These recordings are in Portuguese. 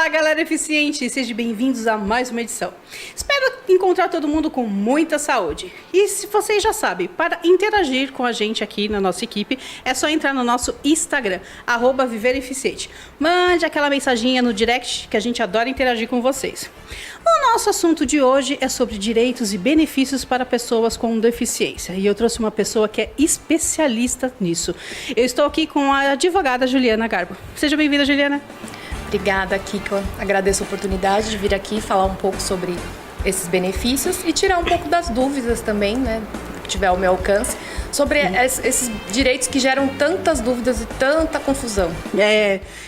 Fala, galera eficiente! Sejam bem-vindos a mais uma edição. Espero encontrar todo mundo com muita saúde. E se vocês já sabem, para interagir com a gente aqui na nossa equipe, é só entrar no nosso Instagram, @vivereficiente. Mande aquela mensaginha no direct que a gente adora interagir com vocês. O nosso assunto de hoje é sobre direitos e benefícios para pessoas com deficiência. E eu trouxe uma pessoa que é especialista nisso. Eu estou aqui com a advogada Juliana Garbo. Seja bem-vinda, Juliana. Obrigada, Kiko. Agradeço a oportunidade de vir aqui falar um pouco sobre esses benefícios e tirar um pouco das dúvidas também, né, que tiver ao meu alcance, sobre esses direitos que geram tantas dúvidas e tanta confusão.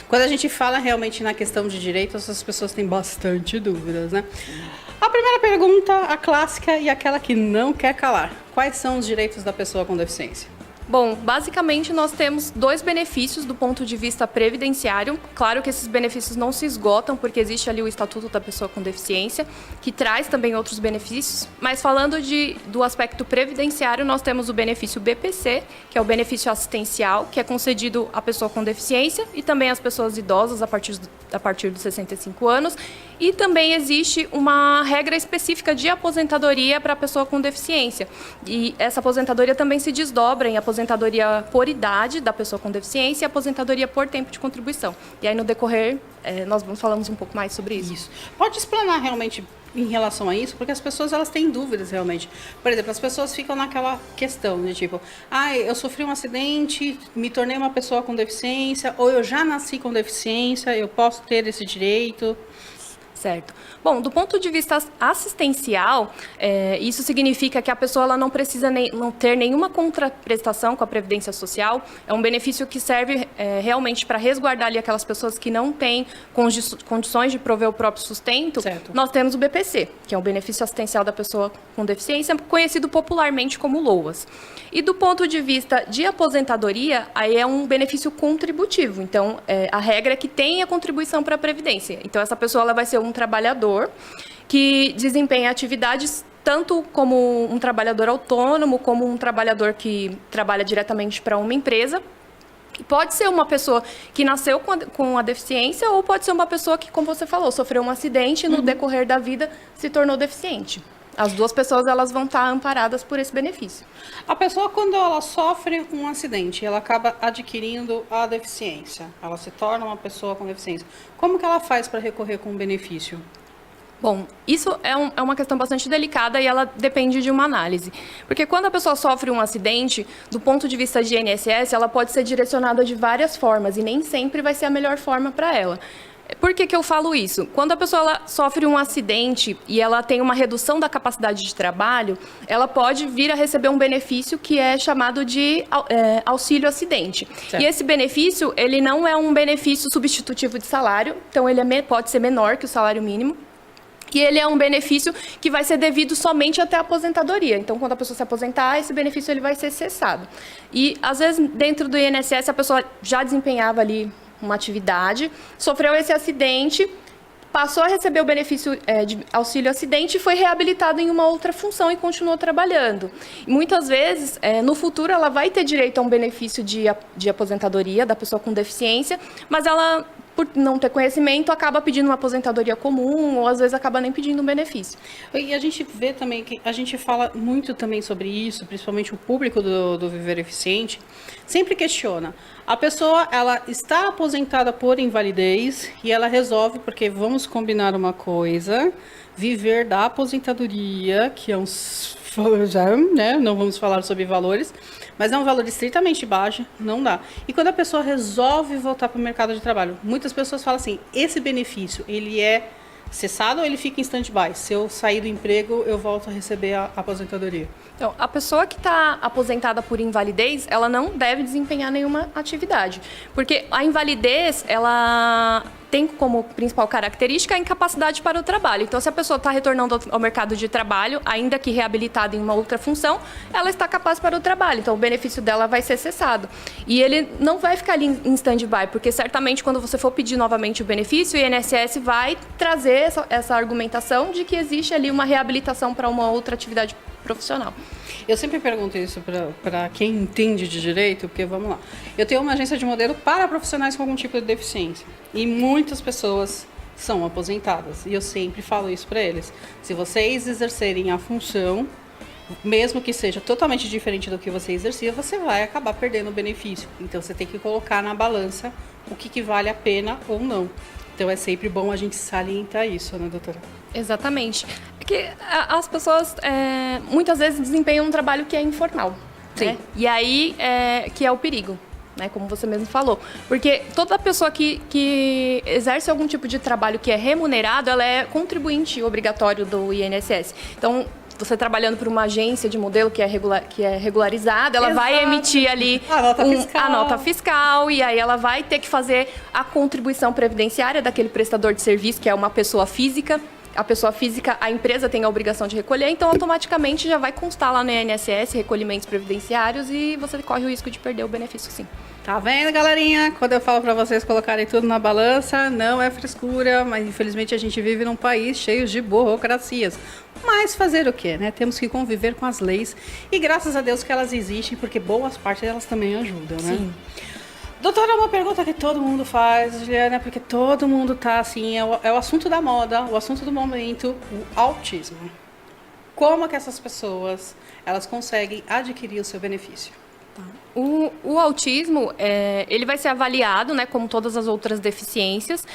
Quando a gente fala realmente na questão de direitos, as pessoas têm bastante dúvidas, né? A primeira pergunta, a clássica e aquela que não quer calar. Quais são os direitos da pessoa com deficiência? Bom, basicamente nós temos dois benefícios do ponto de vista previdenciário. Claro que esses benefícios não se esgotam, porque existe ali o Estatuto da Pessoa com Deficiência, que traz também outros benefícios. Mas falando do aspecto previdenciário, nós temos o benefício BPC, que é o benefício assistencial, que é concedido à pessoa com deficiência e também às pessoas idosas a partir dos 65 anos. E também existe uma regra específica de aposentadoria para a pessoa com deficiência. E essa aposentadoria também se desdobra em aposentadoria por idade da pessoa com deficiência e aposentadoria por tempo de contribuição. E aí, no decorrer, nós falamos um pouco mais sobre isso. Pode explanar realmente em relação a isso, porque as pessoas elas têm dúvidas realmente. Por exemplo, as pessoas ficam naquela questão de tipo, eu sofri um acidente, me tornei uma pessoa com deficiência, ou eu já nasci com deficiência, eu posso ter esse direito? Certo. Bom, do ponto de vista assistencial, isso significa que a pessoa ela não precisa não ter nenhuma contraprestação com a Previdência Social. É um benefício que serve realmente para resguardar ali aquelas pessoas que não têm condições de prover o próprio sustento. Certo. Nós temos o BPC, que é o benefício assistencial da pessoa com deficiência, conhecido popularmente como LOAS. E do ponto de vista de aposentadoria, aí é um benefício contributivo. Então, a regra é que tenha contribuição para a Previdência. Então, essa pessoa ela vai ser um trabalhador que desempenha atividades tanto como um trabalhador autônomo, como um trabalhador que trabalha diretamente para uma empresa. Pode ser uma pessoa que nasceu com a deficiência ou pode ser uma pessoa que, como você falou, sofreu um acidente e no decorrer da vida se tornou deficiente. As duas pessoas elas vão estar amparadas por esse benefício. A pessoa, quando ela sofre um acidente, ela acaba adquirindo a deficiência, ela se torna uma pessoa com deficiência. Como que ela faz para recorrer com o benefício? Bom, isso é uma questão bastante delicada e ela depende de uma análise. Porque quando a pessoa sofre um acidente, do ponto de vista de INSS, ela pode ser direcionada de várias formas e nem sempre vai ser a melhor forma para ela. Por que eu falo isso? Quando a pessoa ela sofre um acidente e ela tem uma redução da capacidade de trabalho, ela pode vir a receber um benefício que é chamado de auxílio acidente. Certo. E esse benefício, ele não é um benefício substitutivo de salário, então ele pode ser menor que o salário mínimo. E ele é um benefício que vai ser devido somente até a aposentadoria. Então, quando a pessoa se aposentar, esse benefício ele vai ser cessado. E, às vezes, dentro do INSS, a pessoa já desempenhava ali uma atividade, sofreu esse acidente, passou a receber o benefício de auxílio acidente e foi reabilitado em uma outra função e continuou trabalhando. E muitas vezes, no futuro, ela vai ter direito a um benefício de aposentadoria da pessoa com deficiência, mas ela, por não ter conhecimento, acaba pedindo uma aposentadoria comum ou, às vezes, acaba nem pedindo um benefício. E a gente vê também que a gente fala muito também sobre isso, principalmente o público do Viver Eficiente, sempre questiona. A pessoa, ela está aposentada por invalidez e ela resolve, porque vamos combinar uma coisa, viver da aposentadoria, que é não vamos falar sobre valores, mas é um valor estritamente baixo, não dá. E quando a pessoa resolve voltar para o mercado de trabalho, muitas pessoas falam assim, esse benefício, ele é cessado ou ele fica em stand-by? Se eu sair do emprego, eu volto a receber a aposentadoria? Então, a pessoa que está aposentada por invalidez, ela não deve desempenhar nenhuma atividade. Porque a invalidez, ela tem como principal característica a incapacidade para o trabalho. Então, se a pessoa está retornando ao mercado de trabalho, ainda que reabilitada em uma outra função, ela está capaz para o trabalho. Então, o benefício dela vai ser cessado. E ele não vai ficar ali em stand-by, porque certamente quando você for pedir novamente o benefício, o INSS vai trazer essa argumentação de que existe ali uma reabilitação para uma outra atividade profissional. Eu sempre pergunto isso para quem entende de direito, porque vamos lá. Eu tenho uma agência de modelo para profissionais com algum tipo de deficiência. E muitas pessoas são aposentadas. E eu sempre falo isso para eles. Se vocês exercerem a função, mesmo que seja totalmente diferente do que você exercia, você vai acabar perdendo o benefício. Então, você tem que colocar na balança o que vale a pena ou não. Então, é sempre bom a gente salientar isso, né, doutora? Exatamente. Porque as pessoas muitas vezes desempenham um trabalho que é informal. Sim. Né? E aí que é o perigo. Né, como você mesmo falou. Porque toda pessoa que exerce algum tipo de trabalho que é remunerado, ela é contribuinte obrigatório do INSS. Então, você trabalhando por uma agência de modelo que é regularizada, ela Exato. vai emitir ali a nota fiscal e aí ela vai ter que fazer a contribuição previdenciária daquele prestador de serviço, que é uma pessoa física. A pessoa física, a empresa tem a obrigação de recolher, então automaticamente já vai constar lá no INSS recolhimentos previdenciários e você corre o risco de perder o benefício, sim. Tá vendo, galerinha? Quando eu falo para vocês colocarem tudo na balança, não é frescura, mas infelizmente a gente vive num país cheio de burocracias. Mas fazer o quê, né? Temos que conviver com as leis e graças a Deus que elas existem, porque boas partes delas também ajudam, né? Sim. Doutora, uma pergunta que todo mundo faz, Juliana, porque todo mundo tá assim, é o assunto da moda, o assunto do momento, o autismo. Como é que essas pessoas, elas conseguem adquirir o seu benefício? O autismo, ele vai ser avaliado, né, como todas as outras deficiências.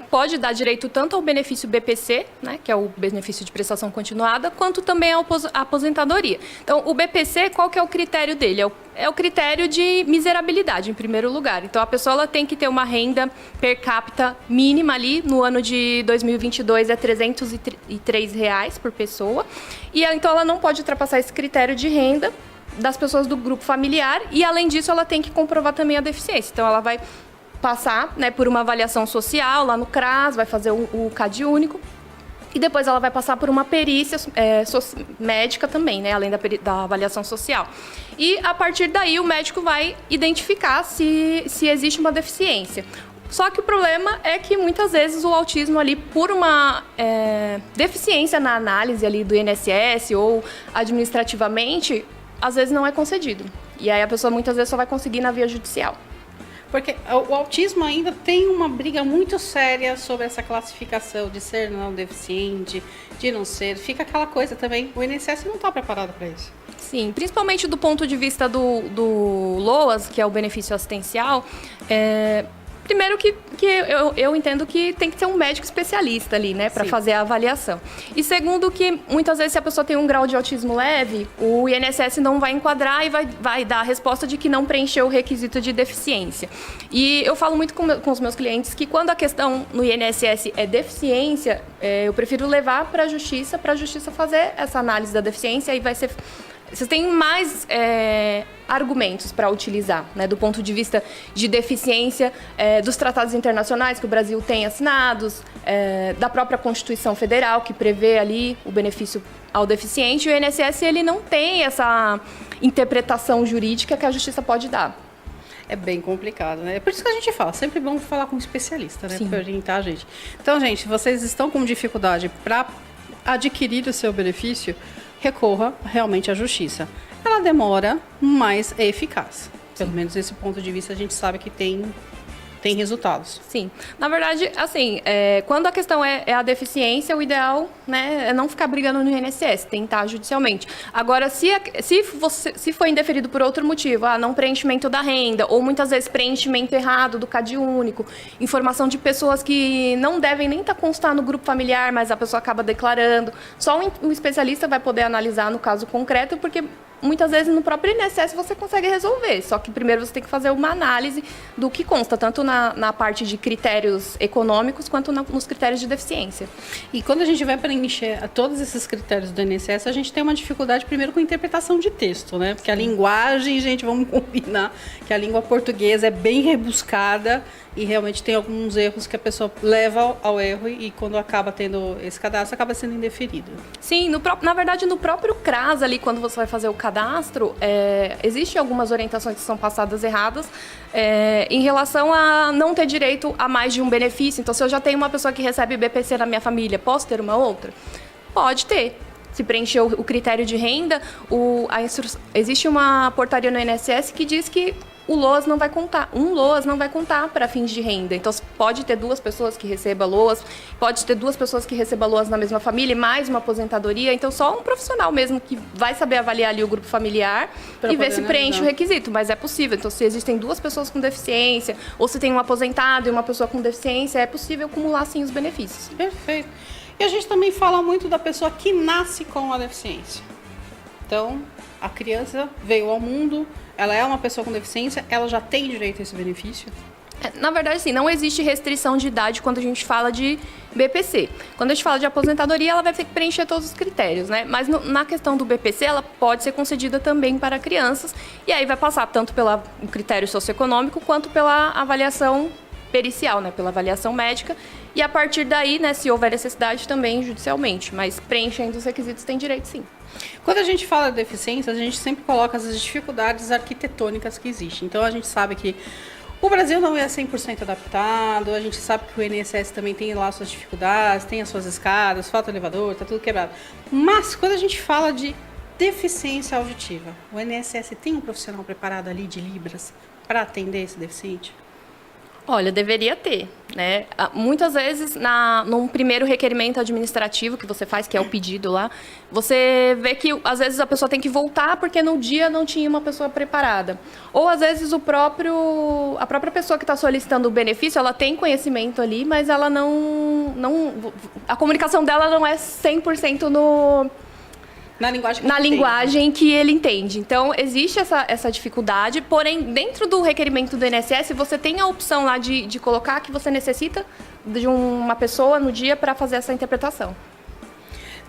Pode dar direito tanto ao benefício BPC, né, que é o benefício de prestação continuada, quanto também à aposentadoria. Então, o BPC, qual que é o critério dele? É o critério de miserabilidade, em primeiro lugar. Então, a pessoa ela tem que ter uma renda per capita mínima ali, no ano de 2022 é R$ 303 por pessoa. E então, ela não pode ultrapassar esse critério de renda das pessoas do grupo familiar e, além disso, ela tem que comprovar também a deficiência. Então, ela vai passar, né, por uma avaliação social lá no CRAS, vai fazer o CAD único e depois ela vai passar por uma perícia médica também, né, além da avaliação social. E, a partir daí, o médico vai identificar se existe uma deficiência. Só que o problema é que, muitas vezes, o autismo ali, por uma deficiência na análise ali do INSS ou administrativamente, às vezes não é concedido. E aí a pessoa muitas vezes só vai conseguir na via judicial. Porque o autismo ainda tem uma briga muito séria sobre essa classificação de ser não deficiente, de não ser. Fica aquela coisa também, o INSS não está preparado para isso. Sim, principalmente do ponto de vista do LOAS, que é o benefício assistencial. Primeiro que eu entendo que tem que ser um médico especialista ali, né, para fazer a avaliação. E segundo que, muitas vezes, se a pessoa tem um grau de autismo leve, o INSS não vai enquadrar e vai dar a resposta de que não preencheu o requisito de deficiência. E eu falo muito com os meus clientes que, quando a questão no INSS é deficiência, eu prefiro levar para a justiça fazer essa análise da deficiência e vai ser... Vocês têm mais argumentos para utilizar, né, do ponto de vista de deficiência, dos tratados internacionais que o Brasil tem assinados, da própria Constituição Federal, que prevê ali o benefício ao deficiente. E o INSS ele não tem essa interpretação jurídica que a justiça pode dar. É bem complicado, né? É por isso que a gente fala, sempre bom falar com um especialista, né, para orientar a gente. Então, gente, vocês estão com dificuldade para adquirir o seu benefício, recorra realmente à justiça. Ela demora, mas é eficaz. Pelo menos desse ponto de vista a gente sabe que tem resultados. Sim. Na verdade, assim, quando a questão é a deficiência, o ideal, né, é não ficar brigando no INSS, tentar judicialmente. Agora, se for indeferido por outro motivo, não preenchimento da renda, ou muitas vezes preenchimento errado do CAD único, informação de pessoas que não devem nem estar constar no grupo familiar, mas a pessoa acaba declarando, só um especialista vai poder analisar no caso concreto, porque muitas vezes no próprio INSS você consegue resolver, só que primeiro você tem que fazer uma análise do que consta, tanto na parte de critérios econômicos quanto nos critérios de deficiência. E quando a gente vai preencher todos esses critérios do INSS, a gente tem uma dificuldade primeiro com a interpretação de texto, né? Porque a linguagem, gente, vamos combinar que a língua portuguesa é bem rebuscada e realmente tem alguns erros que a pessoa leva ao erro e quando acaba tendo esse cadastro, acaba sendo indeferido. Sim, na verdade, no próprio CRAS ali, quando você vai fazer o cadastro, existem algumas orientações que são passadas erradas em relação a não ter direito a mais de um benefício. Então, se eu já tenho uma pessoa que recebe BPC na minha família, posso ter uma outra? Pode ter. Se preencher o critério de renda, existe uma portaria no INSS que diz que o LOAS não vai contar. Um LOAS não vai contar para fins de renda. Então, pode ter 2 pessoas que recebam LOAS, pode ter 2 pessoas que recebam LOAS na mesma família, mais uma aposentadoria. Então, só um profissional mesmo que vai saber avaliar ali o grupo familiar e ver se preenche o requisito. Mas é possível. Então, se existem 2 pessoas com deficiência, ou se tem um aposentado e uma pessoa com deficiência, é possível acumular, sim, os benefícios. Perfeito. E a gente também fala muito da pessoa que nasce com a deficiência. Então, a criança veio ao mundo, ela é uma pessoa com deficiência, ela já tem direito a esse benefício? Na verdade, sim, não existe restrição de idade quando a gente fala de BPC. Quando a gente fala de aposentadoria, ela vai ter que preencher todos os critérios, né? Mas na questão do BPC, ela pode ser concedida também para crianças, e aí vai passar tanto pelo critério socioeconômico quanto pela avaliação pericial, né? Pela avaliação médica, e a partir daí, né, se houver necessidade, também judicialmente. Mas preenchendo os requisitos tem direito, sim. Quando a gente fala de deficiência, a gente sempre coloca as dificuldades arquitetônicas que existem. Então, a gente sabe que o Brasil não é 100% adaptado, a gente sabe que o INSS também tem lá suas dificuldades, tem as suas escadas, falta elevador, tá tudo quebrado. Mas, quando a gente fala de deficiência auditiva, o INSS tem um profissional preparado ali de Libras para atender esse deficiente? Olha, deveria ter, né? Muitas vezes, num primeiro requerimento administrativo que você faz, que é o pedido lá, você vê que, às vezes, a pessoa tem que voltar porque no dia não tinha uma pessoa preparada. Ou, às vezes, a própria pessoa que está solicitando o benefício, ela tem conhecimento ali, mas ela a comunicação dela não é 100% Na linguagem que ele entende. Então, existe essa dificuldade, porém, dentro do requerimento do INSS, você tem a opção lá de colocar que você necessita de uma pessoa no dia para fazer essa interpretação.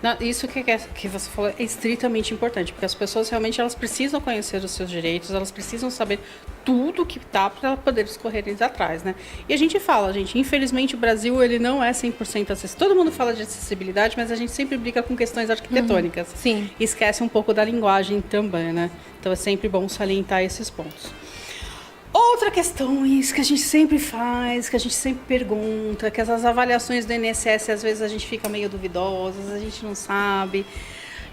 Não, isso que você falou é estritamente importante, porque as pessoas realmente elas precisam conhecer os seus direitos, elas precisam saber tudo que tá para elas poderem escorrer atrás, né? E a gente fala, gente, infelizmente o Brasil ele não é 100% acessível. Todo mundo fala de acessibilidade, mas a gente sempre briga com questões arquitetônicas. Sim. E esquece um pouco da linguagem também, né? Então é sempre bom salientar esses pontos. Outra questão, isso que a gente sempre faz, que a gente sempre pergunta, que essas avaliações do INSS, às vezes a gente fica meio duvidosa, a gente não sabe.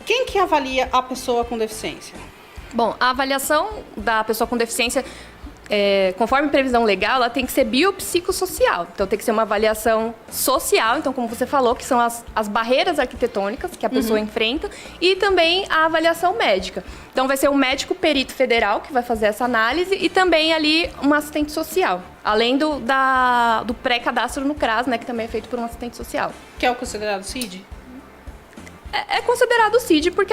Quem que avalia a pessoa com deficiência? Bom, a avaliação da pessoa com deficiência, conforme previsão legal, ela tem que ser biopsicossocial. Então, tem que ser uma avaliação social, então, como você falou, que são as barreiras arquitetônicas que a pessoa enfrenta, e também a avaliação médica. Então, vai ser um médico perito federal que vai fazer essa análise e também ali um assistente social, além do pré-cadastro no CRAS, né, que também é feito por um assistente social. Que é o considerado CID? É considerado CID porque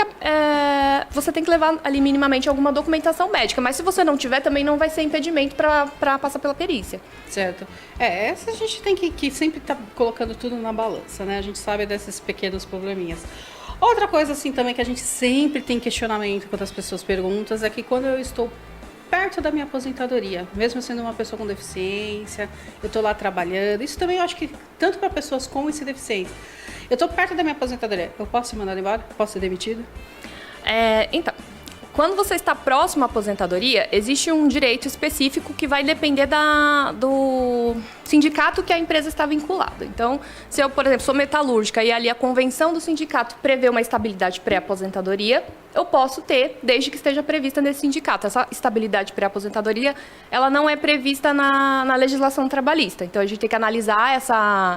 você tem que levar ali minimamente alguma documentação médica, mas se você não tiver, também não vai ser impedimento para passar pela perícia. Certo. Essa a gente tem que sempre estar colocando tudo na balança, né? A gente sabe desses pequenos probleminhas. Outra coisa, assim, também que a gente sempre tem questionamento quando as pessoas perguntam é que quando eu estou perto da minha aposentadoria, mesmo sendo uma pessoa com deficiência, eu estou lá trabalhando, isso também eu acho que tanto para pessoas com esse deficiência, eu estou perto da minha aposentadoria, eu posso ser mandado embora? Posso ser demitido? Então, quando você está próximo à aposentadoria, existe um direito específico que vai depender do sindicato que a empresa está vinculada. Então, se eu, por exemplo, sou metalúrgica e ali a convenção do sindicato prevê uma estabilidade pré-aposentadoria, eu posso ter, desde que esteja prevista nesse sindicato. Essa estabilidade pré-aposentadoria, ela não é prevista na legislação trabalhista. Então, a gente tem que analisar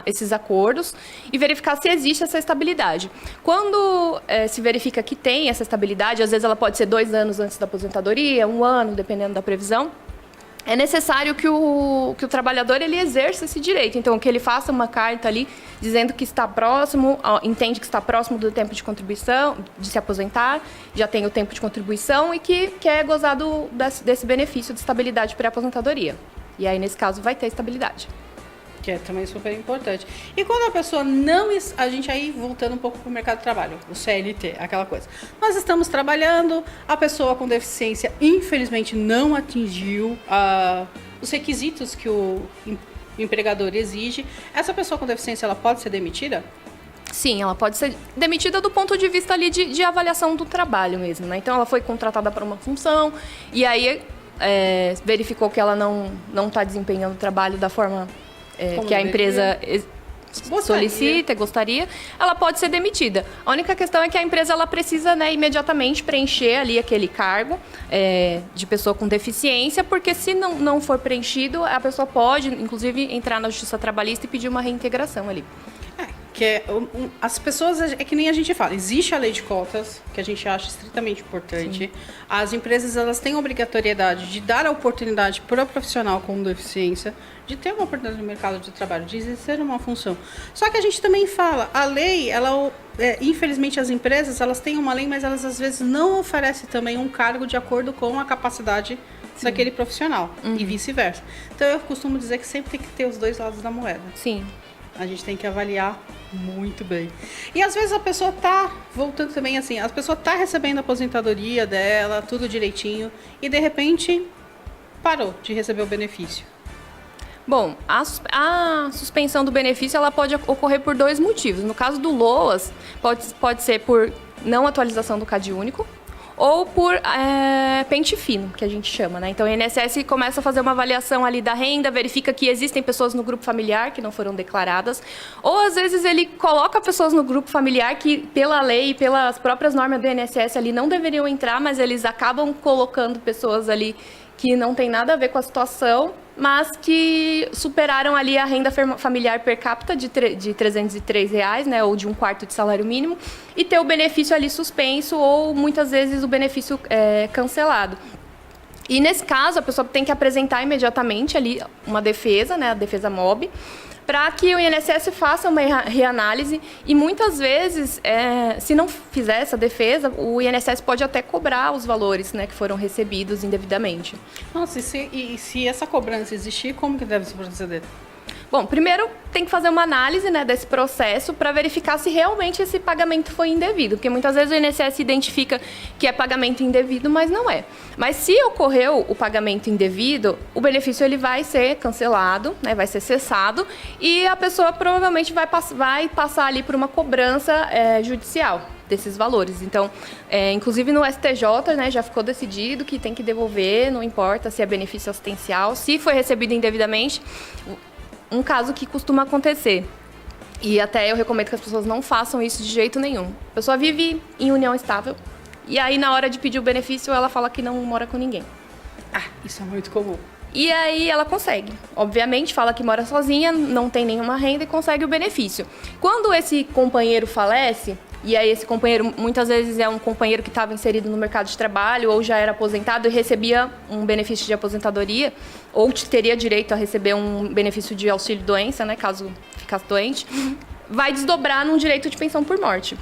esses acordos e verificar se existe essa estabilidade. Quando se verifica que tem essa estabilidade, às vezes ela pode ser 2 anos antes da aposentadoria, 1 ano, dependendo da previsão, é necessário que o trabalhador ele exerça esse direito. Então, que ele faça uma carta ali dizendo que está próximo, entende que está próximo do tempo de contribuição, de se aposentar, já tem o tempo de contribuição e que quer gozar desse benefício de estabilidade pré-aposentadoria. E aí, nesse caso, vai ter estabilidade. Que é também super importante. E quando a pessoa não... A gente aí, voltando um pouco para o mercado de trabalho, o CLT, aquela coisa. Nós estamos trabalhando, a pessoa com deficiência, infelizmente, não atingiu os requisitos que o empregador exige. Essa pessoa com deficiência, ela pode ser demitida? Sim, ela pode ser demitida do ponto de vista ali de avaliação do trabalho mesmo, né? Então, ela foi contratada para uma função e aí verificou que ela não está desempenhando o trabalho da forma... que a empresa solicita, gostaria, ela pode ser demitida. A única questão é que a empresa ela precisa, né, imediatamente preencher ali aquele cargo de pessoa com deficiência, porque se não for preenchido, a pessoa pode, inclusive, entrar na Justiça Trabalhista e pedir uma reintegração ali. As pessoas, é que nem a gente fala, existe a lei de cotas, que a gente acha extremamente importante. Sim. As empresas, elas têm a obrigatoriedade de dar a oportunidade para o profissional com deficiência, de ter uma oportunidade no mercado de trabalho, de exercer uma função. Só que a gente também fala, a lei, infelizmente as empresas, elas têm uma lei, mas elas às vezes não oferecem também um cargo de acordo com a capacidade daquele profissional, e vice-versa. Então eu costumo dizer que sempre tem que ter os dois lados da moeda. Sim. A gente tem que avaliar muito bem. E às vezes a pessoa tá, voltando também assim, a pessoa tá recebendo a aposentadoria dela, tudo direitinho, e de repente parou de receber o benefício. Bom, a suspensão do benefício ela pode ocorrer por 2 motivos. No caso do LOAS, pode ser por não atualização do CAD único, ou por pente fino, que a gente chama, né? Então, o INSS começa a fazer uma avaliação ali da renda, verifica que existem pessoas no grupo familiar que não foram declaradas, ou às vezes ele coloca pessoas no grupo familiar que, pela lei e pelas próprias normas do INSS ali, não deveriam entrar, mas eles acabam colocando pessoas ali que não tem nada a ver com a situação, mas que superaram ali a renda familiar per capita de R$303, né, ou de 1/4 de salário mínimo, e ter o benefício ali suspenso ou, muitas vezes, o benefício cancelado. E, nesse caso, a pessoa tem que apresentar imediatamente ali uma defesa, né, a defesa MOB, para que o INSS faça uma reanálise e, muitas vezes, se não fizer essa defesa, o INSS pode até cobrar os valores, né, que foram recebidos indevidamente. Nossa, e se essa cobrança existir, como que deve se proceder? Bom, primeiro tem que fazer uma análise, né, desse processo para verificar se realmente esse pagamento foi indevido, porque muitas vezes o INSS identifica que é pagamento indevido, mas não é. Mas se ocorreu o pagamento indevido, o benefício ele vai ser cancelado, né, vai ser cessado, e a pessoa provavelmente vai passar ali por uma cobrança judicial desses valores. Então, inclusive no STJ, né, já ficou decidido que tem que devolver, não importa se é benefício assistencial, se foi recebido indevidamente. Um caso que costuma acontecer, e até eu recomendo que as pessoas não façam isso de jeito nenhum. A pessoa vive em união estável, e aí na hora de pedir o benefício, ela fala que não mora com ninguém. Isso é muito comum. E aí ela consegue. Obviamente, fala que mora sozinha, não tem nenhuma renda e consegue o benefício. Quando esse companheiro falece, e aí esse companheiro muitas vezes é um companheiro que estava inserido no mercado de trabalho ou já era aposentado e recebia um benefício de aposentadoria, ou teria direito a receber um benefício de auxílio-doença, né, caso ficasse doente, vai desdobrar num direito de pensão por morte.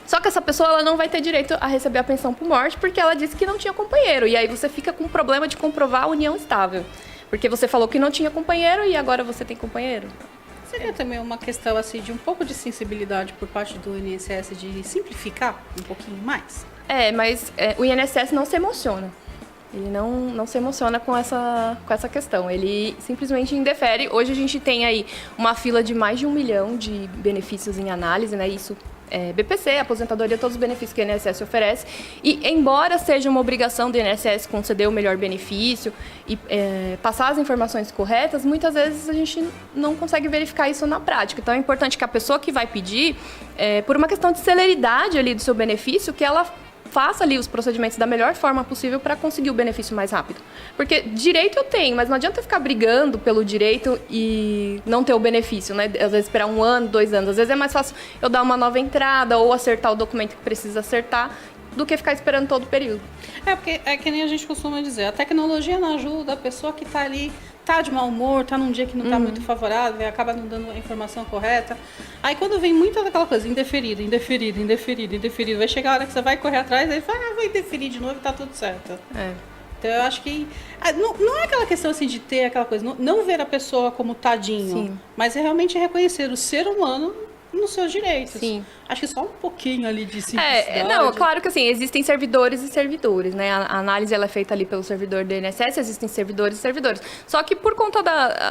Só que essa pessoa ela não vai ter direito a receber a pensão por morte porque ela disse que não tinha companheiro. E aí você fica com o problema de comprovar a união estável. Porque você falou que não tinha companheiro e agora você tem companheiro. Seria também uma questão assim, de um pouco de sensibilidade por parte do INSS de simplificar um pouquinho mais? Mas o INSS não se emociona. Ele não se emociona com essa questão. Ele simplesmente indefere. Hoje a gente tem aí uma fila de mais de 1 milhão de benefícios em análise, né? Isso BPC, aposentadoria, todos os benefícios que o INSS oferece. E, embora seja uma obrigação do INSS conceder o melhor benefício e passar as informações corretas, muitas vezes a gente não consegue verificar isso na prática. Então, é importante que a pessoa que vai pedir, por uma questão de celeridade ali do seu benefício, que ela faça ali os procedimentos da melhor forma possível para conseguir o benefício mais rápido. Porque direito eu tenho, mas não adianta eu ficar brigando pelo direito e não ter o benefício, né? Às vezes esperar 1 ano, 2 anos. Às vezes é mais fácil eu dar uma nova entrada ou acertar o documento que precisa acertar do que ficar esperando todo o período. Porque é que nem a gente costuma dizer, a tecnologia não ajuda, a pessoa que está ali tá de mau humor, tá num dia que não tá muito favorável, acaba não dando a informação correta. Aí quando vem muita daquela coisa, indeferido, vai chegar a hora que você vai correr atrás, aí fala, vou indeferir de novo e tá tudo certo. Então eu acho que não é aquela questão assim de ter aquela coisa, não ver a pessoa como tadinho, mas é realmente reconhecer o ser humano nos seus direitos. Sim. Acho que só um pouquinho ali de simplicidade. Não, claro que assim, existem servidores e servidores, né? A análise ela é feita ali pelo servidor do INSS, existem servidores e servidores. Só que por conta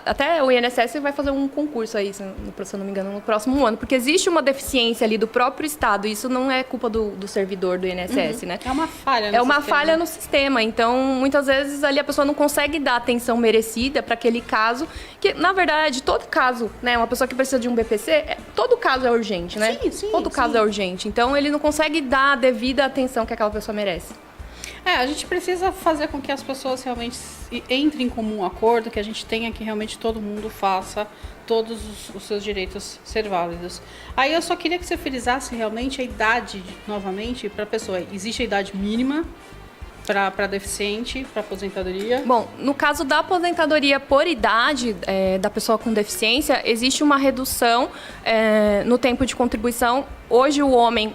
até o INSS vai fazer um concurso aí, se eu não me engano, no próximo ano, porque existe uma deficiência ali do próprio Estado, e isso não é culpa do servidor do INSS, né? É uma falha no É uma sistema. falha no sistema, então muitas vezes ali a pessoa não consegue dar a atenção merecida para aquele caso, que na verdade todo caso, né, uma pessoa que precisa de um BPC, todo caso é urgente, né? Sim, Todo caso é urgente, então ele não consegue dar a devida atenção que aquela pessoa merece. A gente precisa fazer com que as pessoas realmente entrem em comum acordo, que a gente tenha que realmente todo mundo faça todos os seus direitos ser válidos. Aí eu só queria que você frisasse realmente a idade, novamente, para a pessoa. Existe a idade mínima para deficiente, para aposentadoria? Bom, no caso da aposentadoria por idade da pessoa com deficiência, existe uma redução no tempo de contribuição. Hoje o homem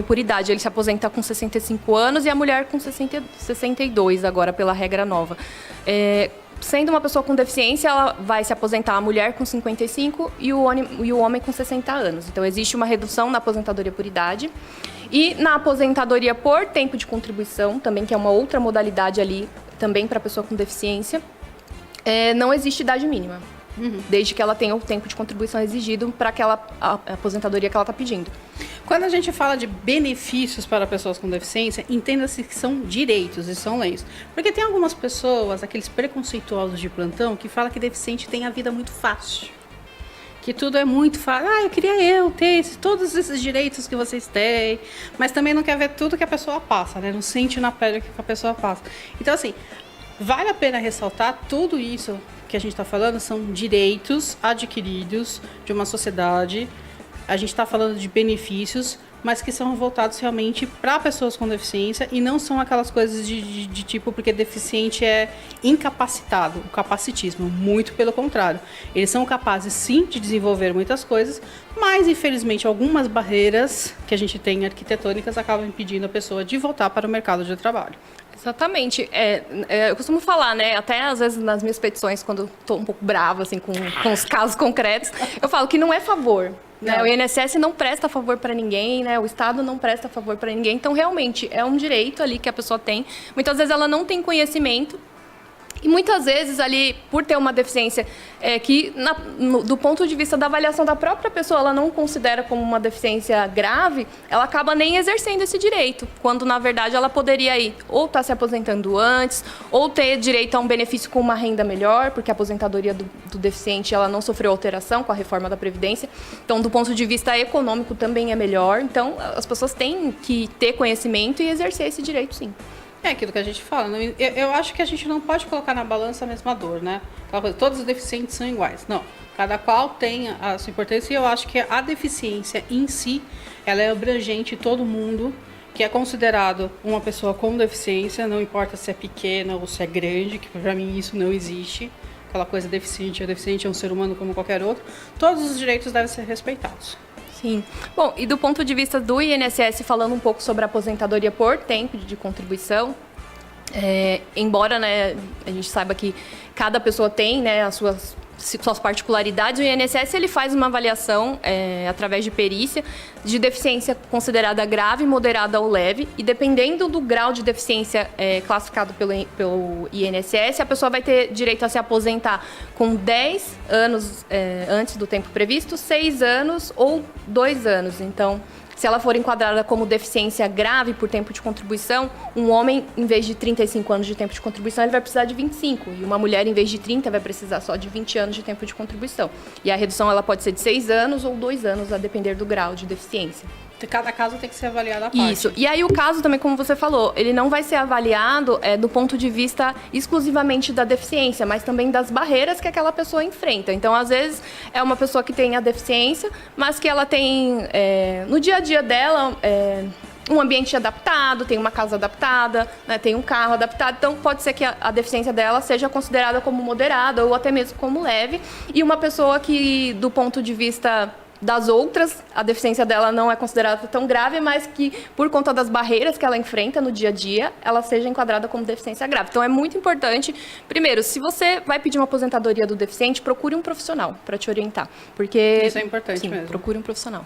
por idade, ele se aposenta com 65 anos e a mulher com 62 agora, pela regra nova. Sendo uma pessoa com deficiência, ela vai se aposentar a mulher com 55 e o homem com 60 anos. Então existe uma redução na aposentadoria por idade. E na aposentadoria por tempo de contribuição, também, que é uma outra modalidade ali, também para pessoa com deficiência, não existe idade mínima. Desde que ela tenha o tempo de contribuição exigido para aquela aposentadoria que ela está pedindo. Quando a gente fala de benefícios para pessoas com deficiência, entenda-se que são direitos e são leis. Porque tem algumas pessoas, aqueles preconceituosos de plantão, que falam que deficiente tem a vida muito fácil. Que tudo é muito fácil. Eu queria ter todos esses direitos que vocês têm. Mas também não quer ver tudo que a pessoa passa, né? Não sente na pele o que a pessoa passa. Então, assim, vale a pena ressaltar tudo isso que a gente está falando, são direitos adquiridos de uma sociedade. A gente está falando de benefícios, mas que são voltados realmente para pessoas com deficiência e não são aquelas coisas de tipo porque deficiente é incapacitado, o capacitismo, muito pelo contrário. Eles são capazes sim de desenvolver muitas coisas, mas infelizmente algumas barreiras que a gente tem arquitetônicas acabam impedindo a pessoa de voltar para o mercado de trabalho. Exatamente. Eu costumo falar, né? Até às vezes nas minhas petições, quando estou um pouco brava assim, com os casos concretos, eu falo que não é favor. Né? O INSS não presta favor para ninguém, né? O Estado não presta favor para ninguém. Então, realmente, é um direito ali que a pessoa tem. Muitas vezes ela não tem conhecimento. E muitas vezes ali, por ter uma deficiência que, do ponto de vista da avaliação da própria pessoa, ela não considera como uma deficiência grave, ela acaba nem exercendo esse direito, quando na verdade ela poderia ir ou estar se aposentando antes, ou ter direito a um benefício com uma renda melhor, porque a aposentadoria do deficiente ela não sofreu alteração com a reforma da Previdência. Então, do ponto de vista econômico também é melhor. Então, as pessoas têm que ter conhecimento e exercer esse direito, sim. É aquilo que a gente fala. Eu acho que a gente não pode colocar na balança a mesma dor, né? Todos os deficientes são iguais. Não. Cada qual tem a sua importância e eu acho que a deficiência em si, ela é abrangente em todo mundo que é considerado uma pessoa com deficiência, não importa se é pequena ou se é grande, que para mim isso não existe. Aquela coisa deficiente é um ser humano como qualquer outro. Todos os direitos devem ser respeitados. Sim. Bom, e do ponto de vista do INSS, falando um pouco sobre a aposentadoria por tempo de contribuição, embora, né, a gente saiba que cada pessoa tem, né, as suas particularidades, o INSS ele faz uma avaliação através de perícia de deficiência considerada grave, moderada ou leve, e dependendo do grau de deficiência classificado pelo INSS, a pessoa vai ter direito a se aposentar com 10 anos antes do tempo previsto, 6 anos ou 2 anos. Então, se ela for enquadrada como deficiência grave por tempo de contribuição, um homem, em vez de 35 anos de tempo de contribuição, ele vai precisar de 25. E uma mulher, em vez de 30, vai precisar só de 20 anos de tempo de contribuição. E a redução ela pode ser de 6 anos ou 2 anos, a depender do grau de deficiência. Cada caso tem que ser avaliado à parte. Isso. E aí o caso também, como você falou, ele não vai ser avaliado do ponto de vista exclusivamente da deficiência, mas também das barreiras que aquela pessoa enfrenta. Então, às vezes, é uma pessoa que tem a deficiência, mas que ela tem, no dia a dia dela, um ambiente adaptado, tem uma casa adaptada, né, tem um carro adaptado. Então, pode ser que a deficiência dela seja considerada como moderada ou até mesmo como leve. E uma pessoa que, do ponto de vista das outras, a deficiência dela não é considerada tão grave, mas que por conta das barreiras que ela enfrenta no dia a dia, ela seja enquadrada como deficiência grave. Então é muito importante, primeiro, se você vai pedir uma aposentadoria do deficiente, procure um profissional para te orientar, porque isso é importante, sim, mesmo. Procure um profissional.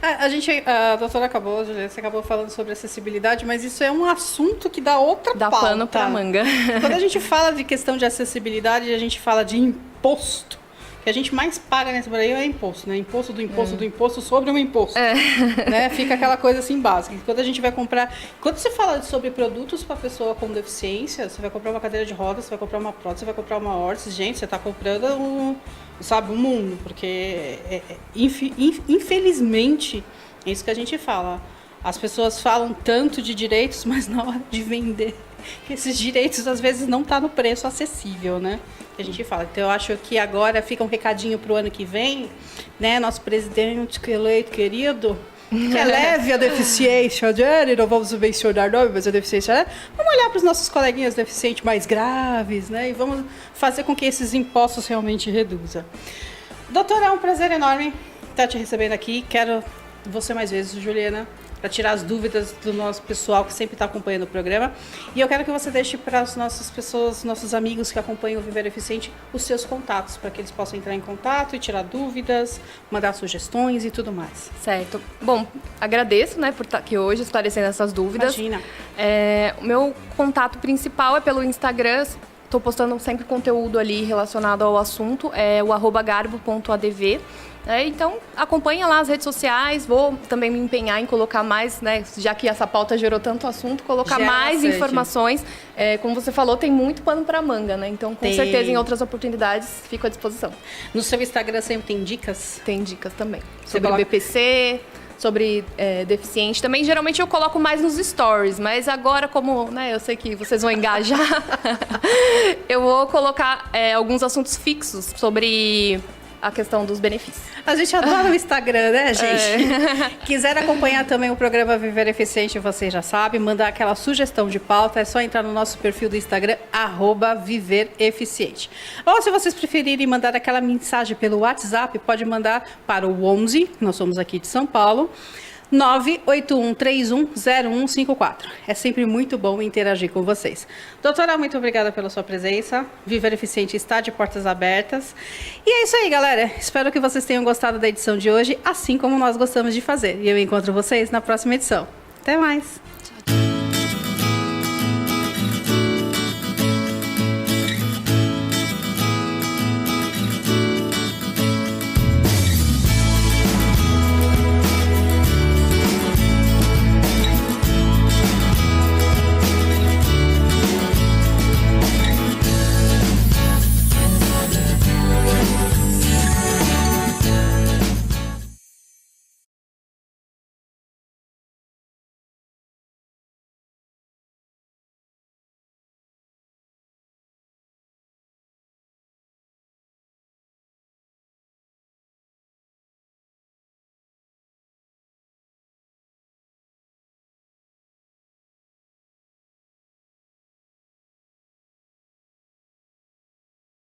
A doutora acabou, Juliana, você acabou falando sobre acessibilidade, mas isso é um assunto que dá outra Dá pauta. pano para manga. Quando a gente fala de questão de acessibilidade, a gente fala de imposto. O que a gente mais paga nesse Brasil é imposto, né? Imposto do imposto do imposto sobre um imposto. Né? Fica aquela coisa assim básica. Quando a gente vai comprar... Quando você fala sobre produtos para pessoa com deficiência, você vai comprar uma cadeira de rodas, você vai comprar uma prótese, você vai comprar uma órtese. Gente, você está comprando um mundo. Porque, infelizmente, é isso que a gente fala. As pessoas falam tanto de direitos, mas na hora de vender, esses direitos às vezes não tá no preço acessível, né? Que a gente fala. Então eu acho que agora fica um recadinho pro ano que vem, né? Nosso presidente eleito querido, que eleve a deficiência dele, não vamos mencionar nome, mas a deficiência dele. Vamos olhar para os nossos coleguinhas deficientes mais graves, né? E vamos fazer com que esses impostos realmente reduzam. Doutora, é um prazer enorme estar te recebendo aqui. Quero você mais vezes, Juliana, para tirar as dúvidas do nosso pessoal que sempre está acompanhando o programa. E eu quero que você deixe para as nossas pessoas, nossos amigos que acompanham o Viver Eficiente, os seus contatos, para que eles possam entrar em contato e tirar dúvidas, mandar sugestões e tudo mais. Certo. Bom, agradeço, né, por estar aqui hoje esclarecendo essas dúvidas. Imagina. O meu contato principal é pelo Instagram. Estou postando sempre conteúdo ali relacionado ao assunto, é o @garbo.adv. Então, acompanha lá as redes sociais, vou também me empenhar em colocar mais, né, já que essa pauta gerou tanto assunto, colocar mais informações. Como você falou, tem muito pano para manga, né? Então, com certeza, em outras oportunidades, fico à disposição. No seu Instagram sempre tem dicas? Tem dicas também. Sobre BPC, sobre deficiente. Também, geralmente, eu coloco mais nos stories, mas agora, como eu sei que vocês vão engajar, eu vou colocar alguns assuntos fixos sobre a questão dos benefícios. A gente adora o Instagram, né, gente? Quiser acompanhar também o programa Viver Eficiente, você já sabe, mandar aquela sugestão de pauta, é só entrar no nosso perfil do Instagram, @vivereficiente. Ou se vocês preferirem mandar aquela mensagem pelo WhatsApp, pode mandar para o 11, nós somos aqui de São Paulo, 981310154. É sempre muito bom interagir com vocês. Doutora, muito obrigada pela sua presença. Viver Eficiente está de portas abertas. E é isso aí, galera. Espero que vocês tenham gostado da edição de hoje, assim como nós gostamos de fazer. E eu encontro vocês na próxima edição. Até mais! Tchau.